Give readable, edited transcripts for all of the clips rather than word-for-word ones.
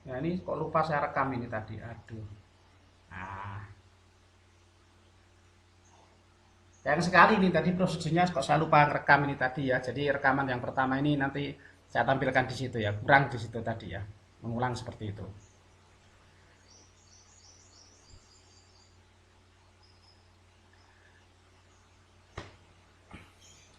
Nah, ini kok lupa saya rekam ini tadi. Aduh. Nah, sayang sekali ini tadi prosedurnya kok saya lupa rekam ini tadi ya. Jadi rekaman yang pertama ini nanti saya tampilkan di situ ya. Kurang di situ tadi ya. Mengulang seperti itu.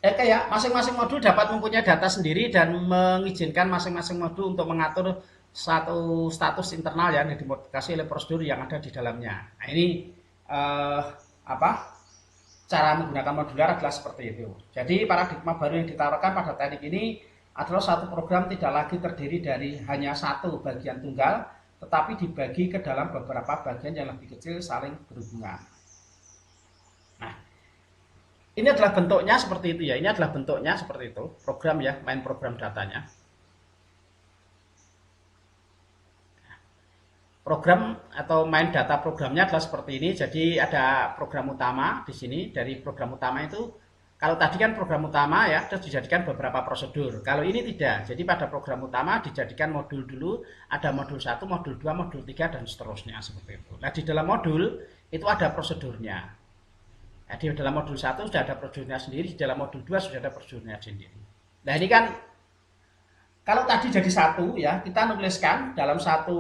Kayak masing-masing modul dapat mempunyai data sendiri dan mengizinkan masing-masing modul untuk mengatur satu status internal yang dimodifikasi oleh prosedur yang ada di dalamnya. Nah, ini eh, apa cara menggunakan modular adalah seperti itu. Jadi paradigma baru yang ditawarkan pada teknik ini adalah satu program tidak lagi terdiri dari hanya satu bagian tunggal, tetapi dibagi ke dalam beberapa bagian yang lebih kecil saling berhubungan. Nah, ini adalah bentuknya seperti itu ya. Ini adalah bentuknya seperti itu. Program ya, main program datanya. Program atau main data programnya adalah seperti ini. Jadi ada program utama di sini. Dari program utama itu, kalau tadi kan program utama ya, terus dijadikan beberapa prosedur. Kalau ini tidak. Jadi pada program utama dijadikan modul dulu, ada modul 1, modul 2, modul 3, dan seterusnya seperti itu. Nah, di dalam modul itu ada prosedurnya. Nah, di dalam modul 1 sudah ada prosedurnya sendiri, di dalam modul 2 sudah ada prosedurnya sendiri. Nah, ini kan kalau tadi jadi satu ya, kita nuliskan dalam satu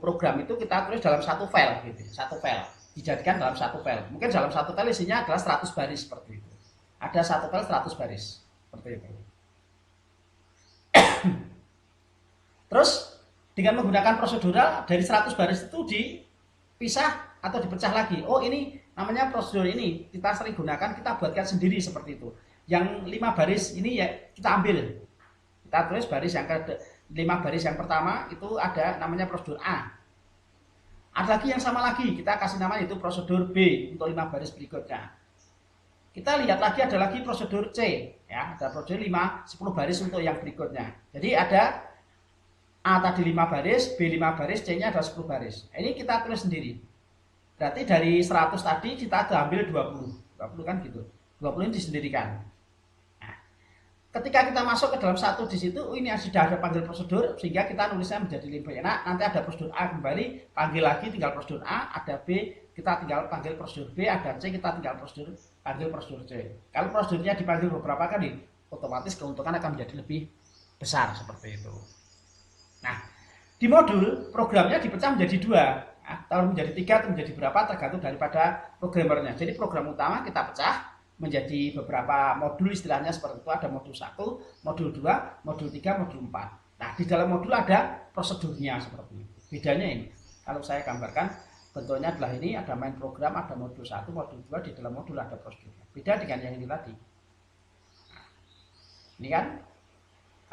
program itu kita tulis dalam satu file gitu, satu file. Dijadikan dalam satu file. Mungkin dalam satu file isinya adalah 100 baris seperti itu. Ada satu file 100 baris seperti itu. Terus dengan menggunakan prosedural dari 100 baris itu dipisah atau dipecah lagi. Oh, ini namanya prosedur ini kita sering gunakan, kita buatkan sendiri seperti itu. Yang 5 baris ini ya kita ambil, kita tulis baris yang ke 5 baris yang pertama itu ada namanya prosedur A. Ada lagi yang sama lagi, kita kasih nama itu prosedur B untuk 5 baris berikutnya. Kita lihat lagi ada lagi prosedur C, ya, ada prosedur 10 baris untuk yang berikutnya. Jadi ada A tadi 5 baris, B 5 baris, C-nya ada 10 baris. Ini kita tulis sendiri. Berarti dari 100 tadi kita ambil 20. 20 kan gitu. 20 ini disendirikan. Ketika kita masuk ke dalam satu di situ, ini sudah ada panggil prosedur, sehingga kita nulisnya menjadi lebih enak. Nanti ada prosedur A kembali, panggil lagi, tinggal prosedur A, ada B, kita tinggal panggil prosedur B, ada C, kita tinggal panggil prosedur C. Kalau prosedurnya dipanggil beberapa kali, otomatis keuntungan akan menjadi lebih besar seperti itu. Nah, di modul programnya dipecah menjadi dua. Nah, kalau menjadi tiga atau menjadi berapa tergantung daripada programmernya. Jadi program utama kita pecah menjadi beberapa modul, istilahnya seperti itu. Ada modul 1, modul 2, modul 3, modul 4. Nah, di dalam modul ada prosedurnya seperti itu. Bedanya ini, kalau saya gambarkan bentuknya adalah ini, ada main program, ada modul 1, modul 2, di dalam modul ada prosedurnya. Beda dengan yang ini tadi. Nah, ini kan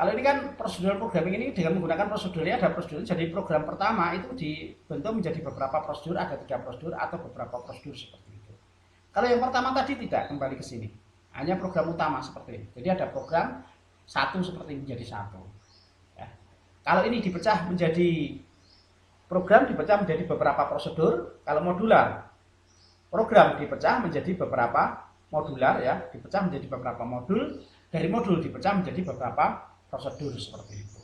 kalau ini kan prosedur programming ini dengan menggunakan prosedurnya, ada prosedur. Jadi program pertama itu dibentuk menjadi beberapa prosedur, ada 3 prosedur atau beberapa prosedur seperti itu. Kalau yang pertama tadi tidak, kembali ke sini. Hanya program utama seperti ini. Jadi ada program satu seperti ini menjadi satu. Ya. Kalau ini dipecah menjadi program, dipecah menjadi beberapa prosedur. Kalau modular, program dipecah menjadi beberapa modular ya, dipecah menjadi beberapa modul. Dari modul dipecah menjadi beberapa prosedur seperti itu.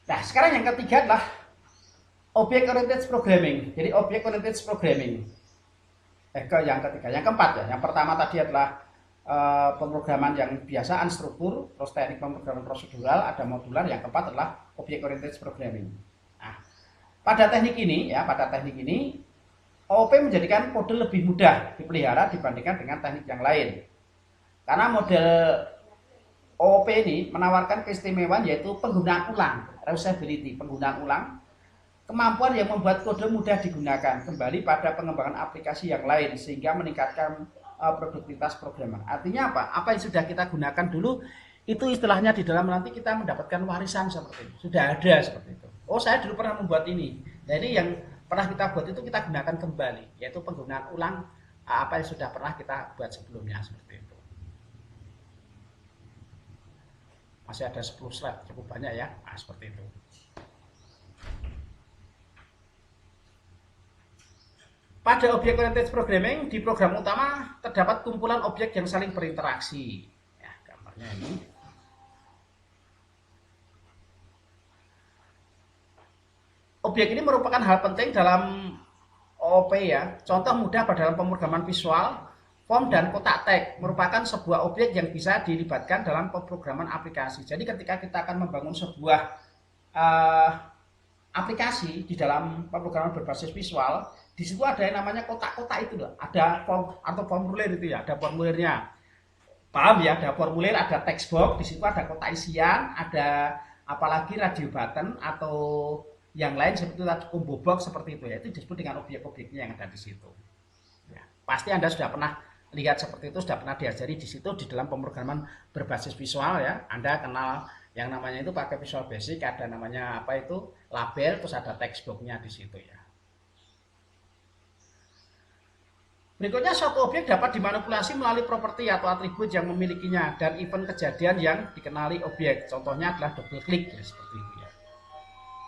Nah, sekarang yang ketiga adalah object oriented programming. Jadi object oriented programming. Yang ketiga, yang keempat ya. Yang pertama tadi adalah pemrograman yang biasa unstruktur, terus teknik pemrograman prosedural, ada modular. Yang keempat adalah object oriented programming. Nah, pada teknik ini OOP menjadikan kode lebih mudah dipelihara dibandingkan dengan teknik yang lain. Karena model OOP ini menawarkan keistimewaan yaitu penggunaan ulang, reusability, penggunaan ulang, kemampuan yang membuat kode mudah digunakan, kembali pada pengembangan aplikasi yang lain sehingga meningkatkan produktivitas programmer. Artinya apa? Apa yang sudah kita gunakan dulu itu istilahnya di dalam nanti kita mendapatkan warisan seperti itu. Sudah ada seperti itu. Oh, saya dulu pernah membuat ini. Nah, ini yang pernah kita buat itu kita gunakan kembali, yaitu penggunaan ulang apa yang sudah pernah kita buat sebelumnya seperti itu. Masih ada 10 slide, cukup banyak ya. Nah, seperti itu. Pada objek oriented programming di program utama terdapat kumpulan objek yang saling berinteraksi. Ya, gambarnya ini. Objek ini merupakan hal penting dalam OOP ya. Contoh mudah pada dalam pemrograman visual, form dan kotak teks merupakan sebuah objek yang bisa dilibatkan dalam pemrograman aplikasi. Jadi ketika kita akan membangun sebuah aplikasi di dalam pemrograman berbasis visual, di situ ada yang namanya kotak-kotak itu loh. Ada form atau formulir itu ya, ada formulirnya. Paham ya, ada formulir, ada text box, di situ ada kotak isian, ada apalagi radio button atau yang lain seperti itu, combo box seperti itu ya. Itu disebut dengan objek-objeknya yang ada di situ. Ya, pasti Anda sudah pernah lihat seperti itu, sudah pernah diajari di situ di dalam pemrograman berbasis visual ya. Anda kenal yang namanya itu pakai Visual Basic, ada namanya apa itu label, terus ada text box-nya di situ ya. Berikutnya, suatu objek dapat dimanipulasi melalui properti atau atribut yang memilikinya dan event kejadian yang dikenali objek. Contohnya adalah double click ya, seperti itu ya.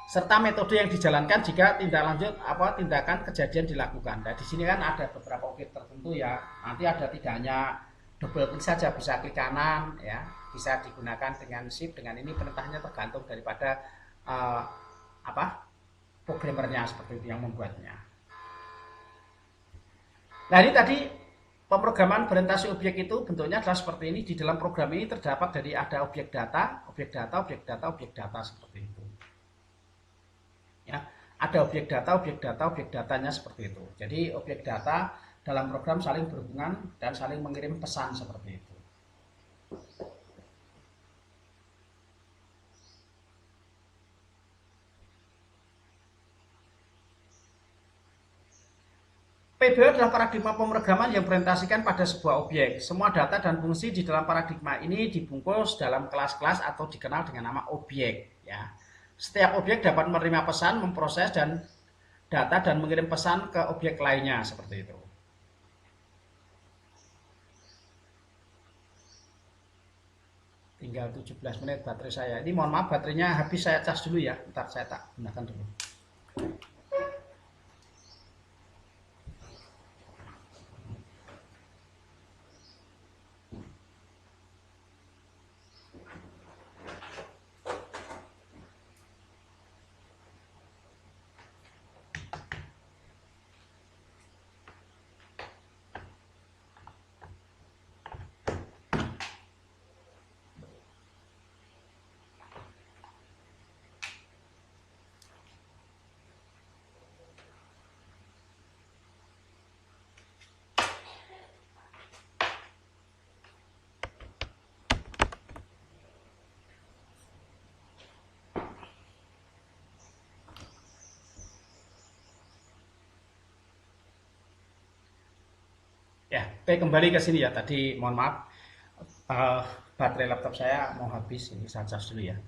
Serta metode yang dijalankan jika tindakan kejadian dilakukan. Nah, di sini kan ada beberapa objek tertentu ya. Nanti ada tidak hanya double klik saja, bisa klik kanan ya, bisa digunakan dengan shift, dengan ini perintahnya tergantung daripada programmernya seperti itu yang membuatnya. Nah, ini tadi pemrograman berorientasi objek itu bentuknya adalah seperti ini. Di dalam program ini terdapat dari ada objek data, objek data, objek data, objek data seperti itu. Ya, ada objek data, objek data, objek datanya seperti itu. Jadi objek data dalam program saling berhubungan dan saling mengirim pesan seperti itu. PBO adalah paradigma pemrograman yang berorientasikan pada sebuah objek. Semua data dan fungsi di dalam paradigma ini dibungkus dalam kelas-kelas atau dikenal dengan nama objek. Ya. Setiap objek dapat menerima pesan, memproses dan data dan mengirim pesan ke objek lainnya seperti itu. Tinggal 17 menit baterai saya. Ini mohon maaf baterainya habis, saya cas dulu ya. Ntar saya tak gunakan dulu. Ya, oke, kembali ke sini ya. Tadi mohon maaf, baterai laptop saya mau habis, ini saya cas dulu ya.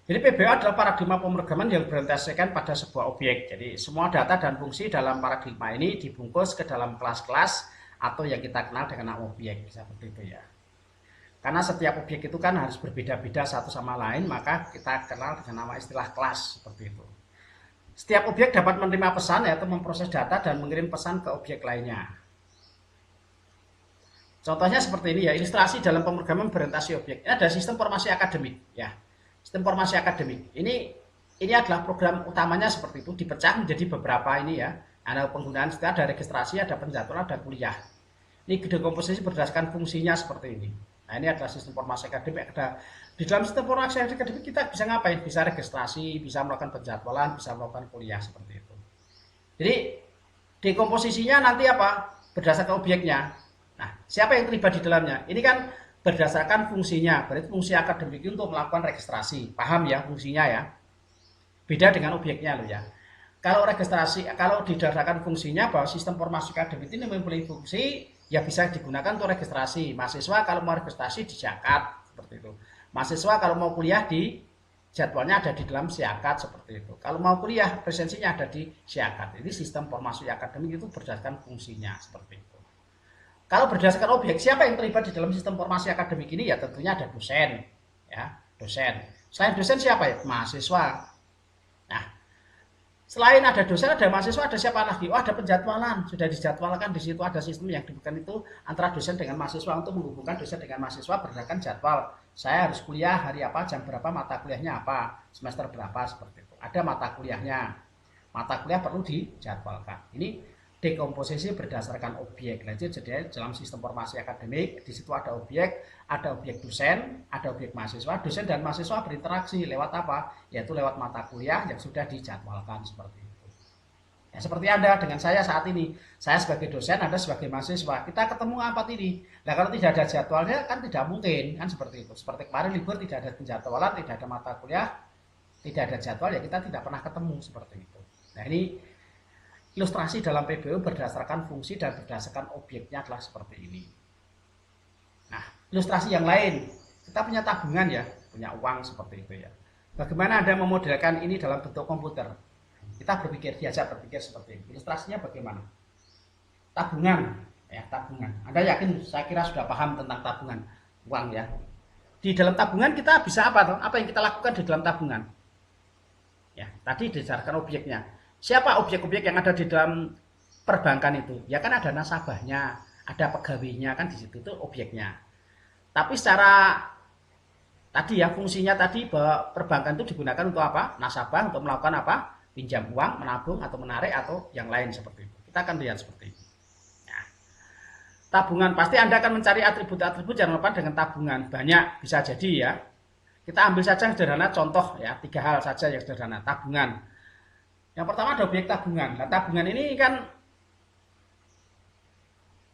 Jadi PBO adalah paradigma pemrograman yang berorientasikan pada sebuah objek. Jadi semua data dan fungsi dalam paradigma ini dibungkus ke dalam kelas-kelas atau yang kita kenal dengan nama objek, seperti itu ya. Karena setiap objek itu kan harus berbeda-beda satu sama lain, maka kita kenal dengan nama istilah kelas seperti itu. Setiap objek dapat menerima pesan yaitu memproses data dan mengirim pesan ke objek lainnya. Contohnya seperti ini ya, ilustrasi dalam pemrograman berorientasi objek. Ini ada sistem informasi akademik ya. Sistem informasi akademik. Ini adalah program utamanya seperti itu, dipecah menjadi beberapa ini ya. Ada penggunaan setelah ada registrasi, ada penjadwalan, ada kuliah. Ini dekomposisi berdasarkan fungsinya seperti ini. Nah, ini adalah sistem informasi akademik. Ada di dalam sistem informasi akademik kita bisa ngapain? Bisa registrasi, bisa melakukan penjadwalan, bisa melakukan kuliah seperti itu. Jadi dekomposisinya nanti apa? Berdasarkan objeknya. Nah, siapa yang terlibat di dalamnya? Ini kan berdasarkan fungsinya. Berarti fungsi akademik untuk melakukan registrasi. Paham ya fungsinya ya? Beda dengan objeknya loh ya. Kalau registrasi, kalau didasarkan fungsinya bahwa sistem informasi akademik ini mempunyai fungsi, ya bisa digunakan untuk registrasi. Mahasiswa kalau mau registrasi di Siakat seperti itu. Mahasiswa kalau mau kuliah di jadwalnya ada di dalam Siakat seperti itu. Kalau mau kuliah presensinya ada di Siakat. Ini sistem informasi akademik itu berdasarkan fungsinya seperti itu. Kalau berdasarkan objek, siapa yang terlibat di dalam sistem informasi akademik ini? Ya tentunya ada dosen, ya dosen. Selain dosen siapa ya? Mahasiswa. Nah, Selain ada dosen, ada mahasiswa, ada siapa lagi? Oh, ada penjadwalan. Sudah dijadwalkan di situ, ada sistem yang diberikan itu antara dosen dengan mahasiswa untuk menghubungkan dosen dengan mahasiswa berdasarkan jadwal. Saya harus kuliah hari apa, jam berapa, mata kuliahnya apa, semester berapa, seperti itu. Ada mata kuliahnya. Mata kuliah perlu dijadwalkan. Ini dekomposisi berdasarkan objek. Jadi dalam sistem formasi akademik, di situ ada objek dosen, ada objek mahasiswa. Dosen dan mahasiswa berinteraksi lewat apa? Yaitu lewat mata kuliah yang sudah dijadwalkan seperti itu. Ya, seperti Anda dengan saya saat ini. Saya sebagai dosen, Anda sebagai mahasiswa. Kita ketemu apa ini? Nah, kalau tidak ada jadwalnya kan tidak mungkin, kan seperti itu. Seperti kemarin libur tidak ada penjadwalan, tidak ada mata kuliah, tidak ada jadwal, ya kita tidak pernah ketemu seperti itu. Nah, ini ilustrasi dalam PBU berdasarkan fungsi dan berdasarkan objeknya adalah seperti ini. Nah, ilustrasi yang lain, kita punya tabungan ya, punya uang seperti itu ya. Bagaimana Anda memodelkan ini dalam bentuk komputer? Kita diajak berpikir seperti ini. Ilustrasinya bagaimana? Tabungan, ya tabungan. Anda yakin? Saya kira sudah paham tentang tabungan uang ya. Di dalam tabungan kita bisa apa? Apa yang kita lakukan di dalam tabungan? Ya, tadi berdasarkan objeknya. Siapa objek-objek yang ada di dalam perbankan itu? Ya kan ada nasabahnya, ada pegawainya kan di situ itu objeknya. Tapi secara tadi ya fungsinya tadi bahwa perbankan itu digunakan untuk apa? Nasabah untuk melakukan apa? Pinjam uang, menabung atau menarik atau yang lain seperti itu. Kita akan lihat seperti itu. Nah, tabungan pasti Anda akan mencari atribut-atribut yang relevan dengan tabungan. Banyak bisa jadi ya. Kita ambil saja yang sederhana contoh ya, 3 hal saja yang sederhana. Tabungan. Yang pertama ada objek tabungan. Nah, tabungan ini kan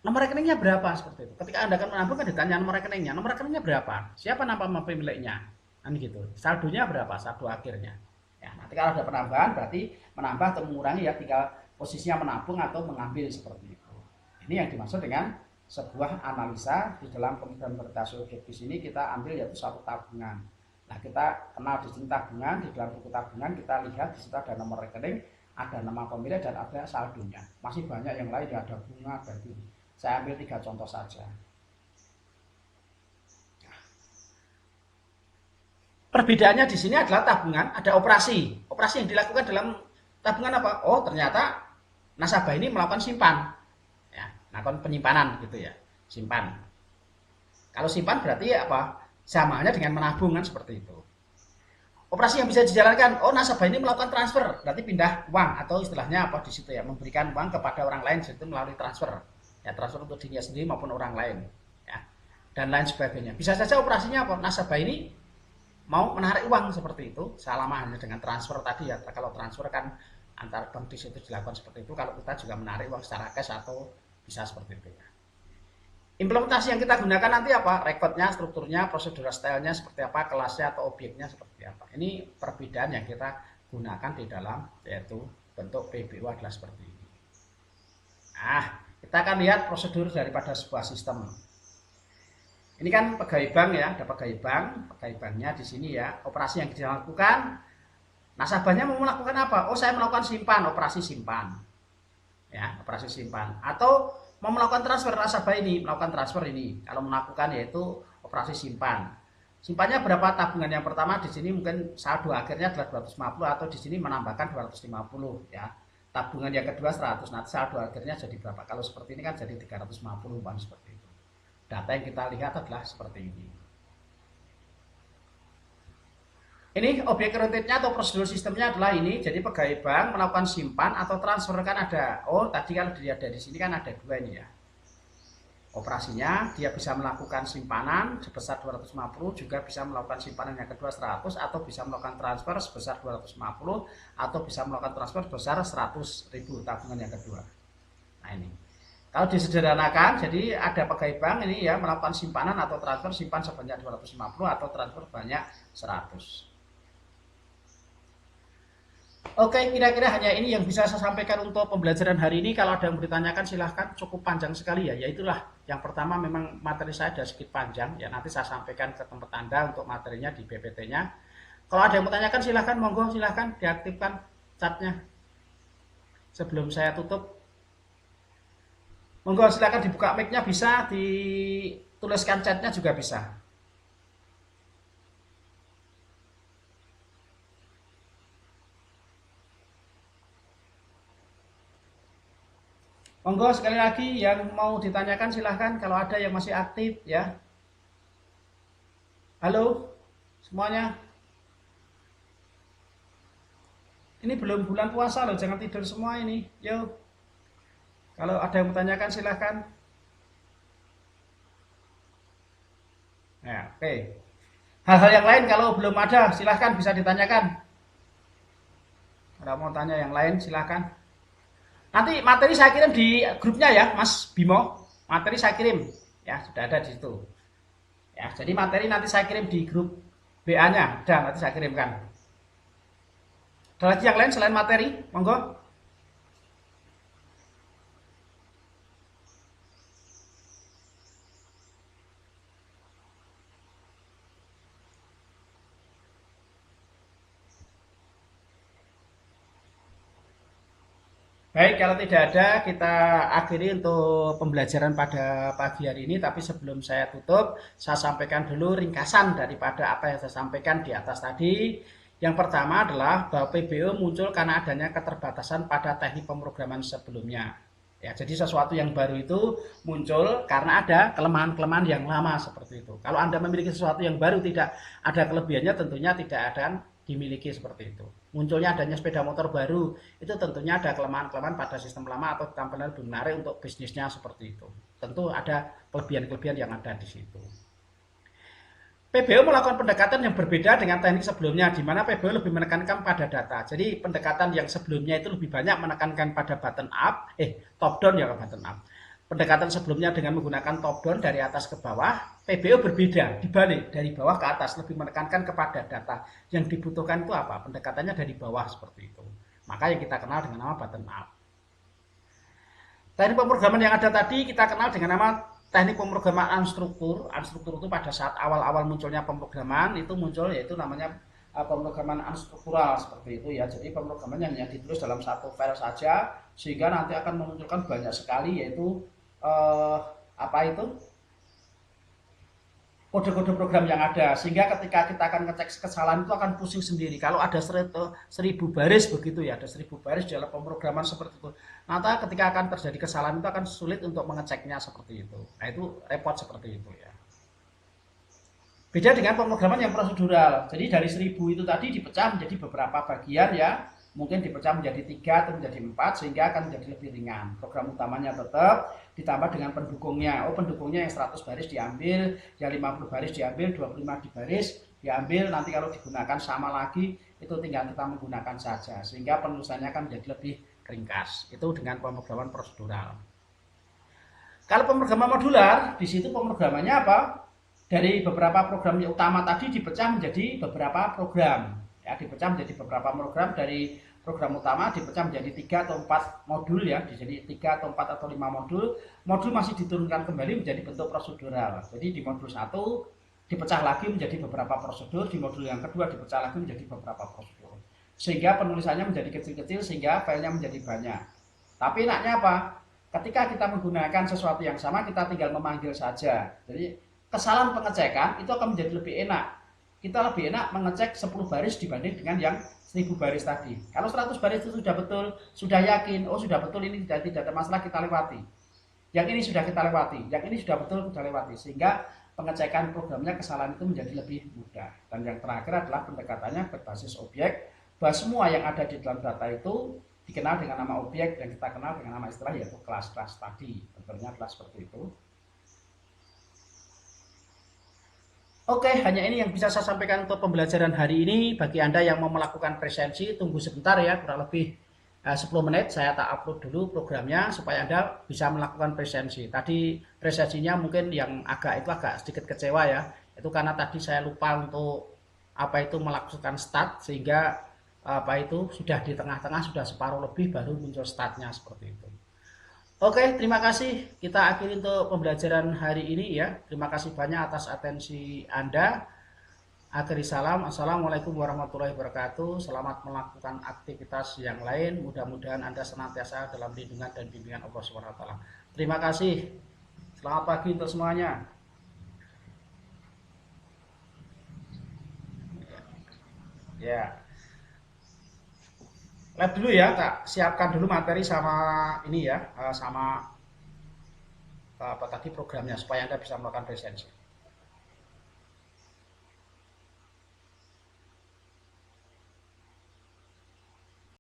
nomor rekeningnya berapa seperti itu. Ketika Anda akan menabung kan ditanya nomor rekeningnya. Nomor rekeningnya berapa? Siapa nama pemiliknya? Kan gitu. Saldonya berapa? Saldo akhirnya. Ya, nanti kalau ada penambahan berarti menambah atau mengurangi ya tinggal posisinya menabung atau mengambil seperti itu. Ini yang dimaksud dengan sebuah analisa di dalam pembuatan berdasar objek di sini kita ambil yaitu satu tabungan. Nah, kita kenal di sini tabungan, di dalam buku tabungan kita lihat di situ ada nomor rekening, ada nama pemilik dan ada saldonya. Masih banyak yang lain, ya ada bunga, ada ini. Saya ambil 3 contoh saja. Perbedaannya di sini adalah tabungan, ada operasi. Operasi yang dilakukan dalam tabungan apa? Oh, ternyata nasabah ini melakukan simpan. Ya, melakukan penyimpanan gitu ya. Simpan. Kalau simpan berarti apa? Samanya dengan menabung kan seperti itu. Operasi yang bisa dijalankan, oh nasabah ini melakukan transfer, berarti pindah uang atau istilahnya apa di situ ya, memberikan uang kepada orang lain itu melalui transfer. Ya, transfer untuk dirinya sendiri maupun orang lain. Ya. Dan lain sebagainya. Bisa saja operasinya apa? Nasabah ini mau menarik uang seperti itu, sama hanya dengan transfer tadi ya. Kalau transfer kan antar bank di situ dilakukan seperti itu, kalau kita juga menarik uang secara cash atau bisa seperti itu ya. Implementasi yang kita gunakan nanti apa? Rekodnya, strukturnya, prosedur stylenya seperti apa, kelasnya atau objeknya seperti apa. Ini perbedaan yang kita gunakan di dalam yaitu bentuk PBU adalah seperti ini. Nah, kita akan lihat prosedur daripada sebuah sistem. Ini kan pegawai bank ya, ada pegawai banknya di sini ya. Operasi yang dilakukan, nasabahnya mau melakukan apa? Oh, saya melakukan simpan, operasi simpan. Ya, operasi simpan. Atau mau melakukan transfer nasabah ini, melakukan transfer ini. Kalau melakukan yaitu operasi simpan. Simpannya berapa tabungan yang pertama di sini mungkin saldo akhirnya adalah 250 atau di sini menambahkan 250 ya. Tabungan yang kedua 100, nanti saldo akhirnya jadi berapa? Kalau seperti ini kan jadi 350 umpamanya seperti itu. Data yang kita lihat adalah seperti ini. Ini objek realitnya atau prosedur sistemnya adalah ini. Jadi pegawai bank melakukan simpan atau transfer kan ada. Oh, tadi kalau dilihat dari sini kan ada 2 ini ya. Operasinya dia bisa melakukan simpanan sebesar 250, juga bisa melakukan simpanan yang kedua 100 atau bisa melakukan transfer sebesar 250 atau bisa melakukan transfer sebesar 100.000 tabungan yang kedua. Nah, ini. Kalau disederhanakan, jadi ada pegawai bank ini ya melakukan simpanan atau transfer simpan sebanyak 250 atau transfer banyak 100. Oke, kira-kira hanya ini yang bisa saya sampaikan untuk pembelajaran hari ini. Kalau ada yang bertanyakan silahkan, cukup panjang sekali ya. Yaitulah yang pertama memang materi saya ada sedikit panjang ya. Nanti saya sampaikan ke tempat Anda untuk materinya di PPT-nya. Kalau ada yang bertanyakan silahkan, monggo silahkan diaktifkan chatnya sebelum saya tutup. Monggo silahkan dibuka mic-nya, bisa dituliskan chatnya juga bisa. Monggo sekali lagi yang mau ditanyakan silahkan kalau ada yang masih aktif ya. Halo semuanya. Ini belum bulan puasa loh, jangan tidur semua ini. Yuk. Kalau ada yang bertanyakan silahkan. Ya, oke. Hal-hal yang lain kalau belum ada silahkan bisa ditanyakan. Kalau mau tanya yang lain silahkan. Nanti materi saya kirim di grupnya ya, Mas Bimo. Materi saya kirim. Ya, sudah ada di situ. Ya, jadi materi nanti saya kirim di grup BA-nya. Udah, nanti saya kirimkan. Ada lagi yang lain selain materi? Monggo. Baik, kalau tidak ada, kita akhiri untuk pembelajaran pada pagi hari ini. Tapi sebelum saya tutup, saya sampaikan dulu ringkasan daripada apa yang saya sampaikan di atas tadi. Yang pertama adalah bahwa PBO muncul karena adanya keterbatasan pada teknik pemrograman sebelumnya. Ya, jadi sesuatu yang baru itu muncul karena ada kelemahan-kelemahan yang lama seperti itu. Kalau Anda memiliki sesuatu yang baru tidak ada kelebihannya, tentunya tidak ada dimiliki seperti itu. Munculnya adanya sepeda motor baru, itu tentunya ada kelemahan-kelemahan pada sistem lama atau tampilan lebih menarik untuk bisnisnya seperti itu. Tentu ada kelebihan-kelebihan yang ada di situ. PBO melakukan pendekatan yang berbeda dengan teknik sebelumnya, di mana PBO lebih menekankan pada data. Jadi pendekatan yang sebelumnya itu lebih banyak menekankan pada button up, top down ya, button up. Pendekatan sebelumnya dengan menggunakan top down dari atas ke bawah, PBO berbeda, dibalik dari bawah ke atas, lebih menekankan kepada data. Yang dibutuhkan itu apa? Pendekatannya dari bawah seperti itu. Maka yang kita kenal dengan nama button up. Teknik pemrograman yang ada tadi kita kenal dengan nama teknik pemrograman unstruktur. Unstruktur itu pada saat awal-awal munculnya pemrograman itu muncul yaitu namanya pemrograman unstruktural seperti itu ya. Jadi pemrograman yang hanya ditulis dalam satu file saja sehingga nanti akan memunculkan banyak sekali yaitu apa itu kode-kode program yang ada sehingga ketika kita akan ngecek kesalahan itu akan pusing sendiri. Kalau ada 1000 baris begitu ya, ada 1000 baris dalam pemrograman seperti itu. Nanti ketika akan terjadi kesalahan itu akan sulit untuk mengeceknya seperti itu. Nah itu repot seperti itu ya. Beda dengan pemrograman yang prosedural. Jadi dari 1000 itu tadi dipecah menjadi beberapa bagian ya. Mungkin dipecah menjadi 3 atau menjadi 4 sehingga akan menjadi lebih ringan. Program utamanya tetap ditambah dengan pendukungnya. Oh, pendukungnya yang 100 baris diambil, yang 50 baris diambil, 25 di baris diambil. Nanti kalau digunakan sama lagi itu tinggal kita menggunakan saja sehingga penulisannya akan menjadi lebih ringkas. Itu dengan pemrograman prosedural. Kalau pemrograman modular, di situ pemrogramannya apa? Dari beberapa program utama tadi dipecah menjadi beberapa program. Ya, dipecah menjadi beberapa program dari program utama dipecah menjadi 3 atau 4 modul ya, jadi 3 atau 4 atau 5 modul. Modul masih diturunkan kembali menjadi bentuk prosedural. Jadi di modul 1 dipecah lagi menjadi beberapa prosedur, di modul yang kedua dipecah lagi menjadi beberapa prosedur. Sehingga penulisannya menjadi kecil-kecil sehingga filenya menjadi banyak. Tapi enaknya apa? Ketika kita menggunakan sesuatu yang sama, kita tinggal memanggil saja. Jadi kesalahan pengecekan itu akan menjadi lebih enak. Kita lebih enak mengecek 10 baris dibanding dengan yang 1000 baris tadi. Kalau 100 baris itu sudah betul, sudah yakin, oh sudah betul ini tidak ada masalah, kita lewati. Yang ini sudah kita lewati, yang ini sudah betul kita lewati. Sehingga pengecekan programnya kesalahan itu menjadi lebih mudah. Dan yang terakhir adalah pendekatannya berbasis objek, bahwa semua yang ada di dalam data itu dikenal dengan nama objek yang kita kenal dengan nama istilah yaitu kelas-kelas tadi. Bentuknya adalah seperti itu. Oke, hanya ini yang bisa saya sampaikan untuk pembelajaran hari ini. Bagi Anda yang mau melakukan presensi, tunggu sebentar ya, kurang lebih 10 menit. Saya tak upload dulu programnya supaya Anda bisa melakukan presensi. Tadi presensinya mungkin yang agak sedikit kecewa ya. Itu karena tadi saya lupa untuk melakukan start sehingga sudah di tengah-tengah sudah separuh lebih baru muncul startnya seperti itu. Oke, terima kasih. Kita akhiri untuk pembelajaran hari ini ya. Terima kasih banyak atas atensi Anda. Akhiri salam. Assalamualaikum warahmatullahi wabarakatuh. Selamat melakukan aktivitas yang lain. Mudah-mudahan Anda senantiasa dalam lindungan dan bimbingan Allah SWT. Terima kasih. Selamat pagi untuk semuanya. Ya. lab dulu ya, tak siapkan dulu materi sama ini ya, sama apa tadi programnya supaya Anda bisa melakukan presensi.